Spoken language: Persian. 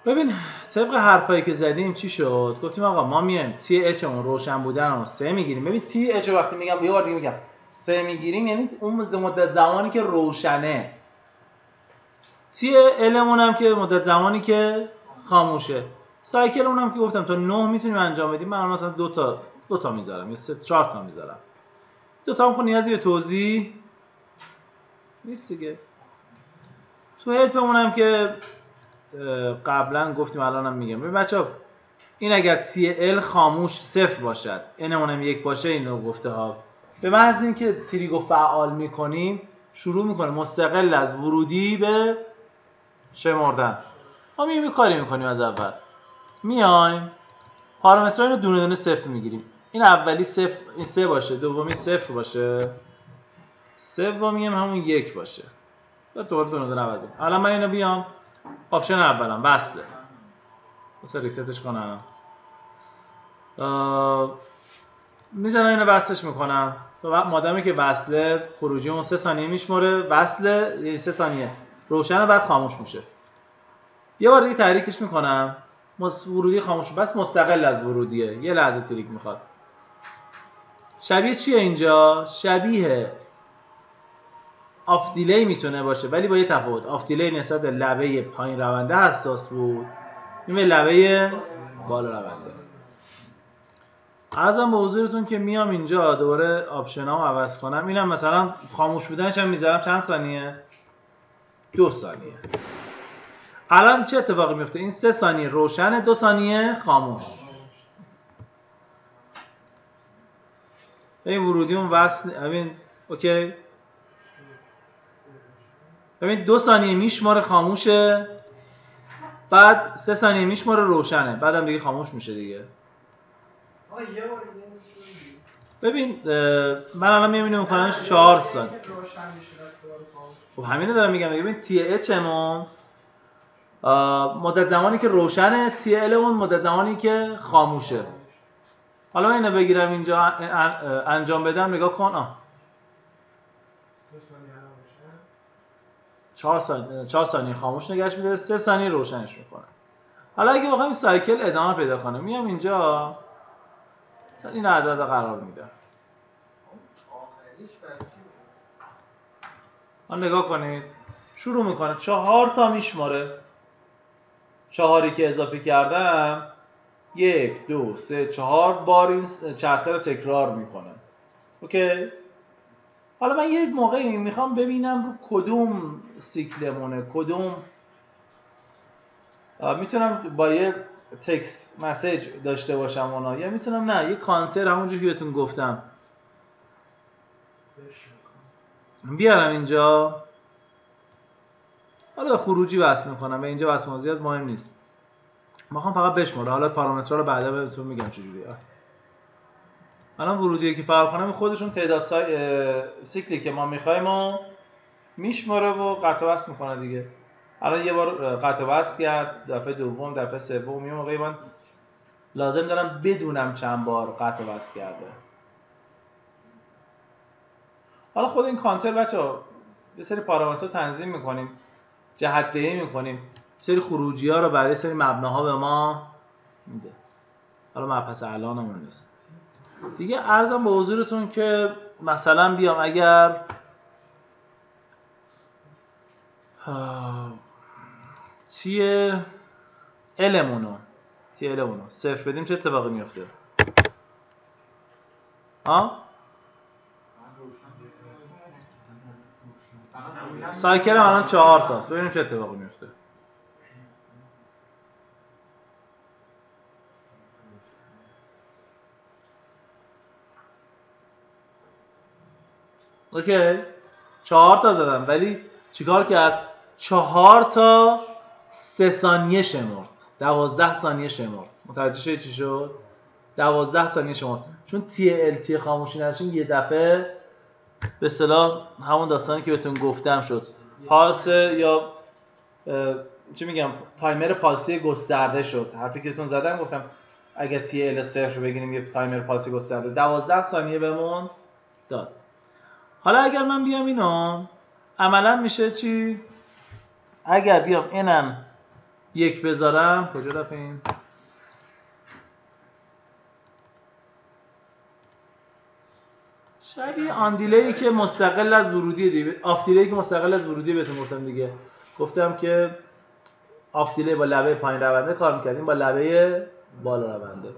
ببین طبق حرفایی که زدیم چی شد؟ گفتیم آقا ما میایم تی اچ اون روشن بودن رو 3 میگیریم. ببین تی اچ وقتی میگم یه بار دیگه میگم 3 میگیریم یعنی اون مدت زمانی که روشنه. تی المون هم که مدت زمانی که خاموشه. سایکل اونم که گفتم تا 9 میتونیم انجام بدیم. من مثلا دو تا میذارم یا 4 تا میذارم. دو تا هم خب نیازی به توضیح نیست دیگه. تو هلپمون هم که قبلا گفتیم الانم میگم. ببین بچه‌ها این اگر تی ال خاموش 0 باشد ان اونم 1 باشه اینو گفته ها. به محض اینکه تریگو فعال میکنیم شروع میکنه مستقل از ورودی به شمردن. ما میایم کاری میکنیم از اول. میایم پارامترها رو دونه دونه 0 میگیریم. این اولی 0 این 3 باشه، دومی 0 باشه، سومی هم همون 1 باشه. بعد دوباره دونه دونه عوض کنیم. الان من اینو بیام آپشن اولم وصله. واسه ریستش کنم. میزنم اینو وصلش میکنم. تو مادامی که وصله خروجی اون 3 ثانیه میشمره. وصله یعنی 3 ثانیه روشنه بعد خاموش میشه. یه بار دیگه تحریکش میکنم. ورودی خاموش بس مستقل از ورودیه. یه لحظه تریک میخواد. شبیه چیه اینجا؟ شبیه آف دیلی میتونه باشه ولی با یه تفاوت. آف دیلی نسبت به لبه پایین رونده حساس بود. این به لبه بالا رونده. عرضم به حضورتون که میام اینجا دوباره آپشنامو عوض کنم. اینم مثلا خاموش بودنش هم میذارم چند ثانیه؟ 2 ثانیه. الان چه اتفاقی میفته؟ این 3 ثانیه روشن، 2 ثانیه خاموش. این ورودیمون وصل. ببین اوکی. ببین 2 ثانیه میشماره خاموشه، بعد 3 ثانیه میشماره روشنه، بعدم دیگه خاموش میشه دیگه. ببین من الان میبینم میکنم 4 ثانیه. خب همینو دارم میگم. ببین تی اچ مون مدت زمانی که روشنه، تی ال مون مدت زمانی که خاموشه. حالا من اینو بگیرم اینجا انجام بدم نگاه کن. 4 ثانیه خاموش نگهش میداره، 3 ثانیه روشنش میکنه. حالا اگه بخوایم سایکل ادامه پیدا کنه میام اینجا مثلا این عدد قرار میدم. نگاه کنید شروع میکنه 4 تا میشماره. 4 که اضافه کردم 1 2 3 4 بار این چرخه رو تکرار میکنه. اوکی. حالا من یه موقعی میخوام ببینم رو کدوم سیکلمونه، کدوم میتونم با یه تکست مسیج داشته باشم اونا، یا میتونم نه یه کانتر همونجوری که بهتون گفتم بیارم اینجا. حالا خروجی وصل میکنم. به اینجا وصل زیاد مهم نیست. میخوام فقط بشماره. حالا پارامترها رو بعدا بهتون میگم چجوریه. الان ورودی که فرق کنم خودشون تعداد سیکلی که ما میخوایم و میشماره و قطع و وصل میکنه دیگه. الان یه بار قطع و وصل کرد، دفعه دوم، دفعه سوم، یه موقعی من لازم دارم بدونم چند بار قطع و وصل کرده. حالا خود این کانتر بچه‌ها یه سری پارامتر تنظیم میکنیم، جهت‌دهی میکنیم، سری خروجی ها رو برای سری مبناها به ما میده. حالا مبحث الانمون نیست دیگه. عرضم به حضورتون که مثلا بیام اگر تی المونو 0 بدیم چه اتفاقی میفته؟ سایکل الان 4 تاست. ببینیم چه اتفاقی میفته. اوکی 4 تا زدم ولی چیکار کرد؟ 4 تا 3 ثانیه شمرد، 12 ثانیه شمرد. متوجه شدید چی شد؟ 12 ثانیه شمرد. چون تی خاموشی نداشتیم یه دفعه به اصطلاح همون داستانی که بهتون گفتم شد. پالس یا چی میگم تایمر پالسی گسترده شد. حرفی که بهتون زدم گفتم اگه تی ال 0 بگیریم یه تایمر پالسی گسترده 12 ثانیه بهمون داد. حالا اگر من بیام اینو عملا میشه چی؟ اگر بیام اینم 1 بذارم کجا رفتیم؟ شبیه آن دیلی که مستقل از ورودی دیگه، آف دیلی که مستقل از ورودی بهتون گفتم دیگه. گفتم که آف دیلی با لبه پایین رونده کار می‌کردیم، با لبه بالا رونده.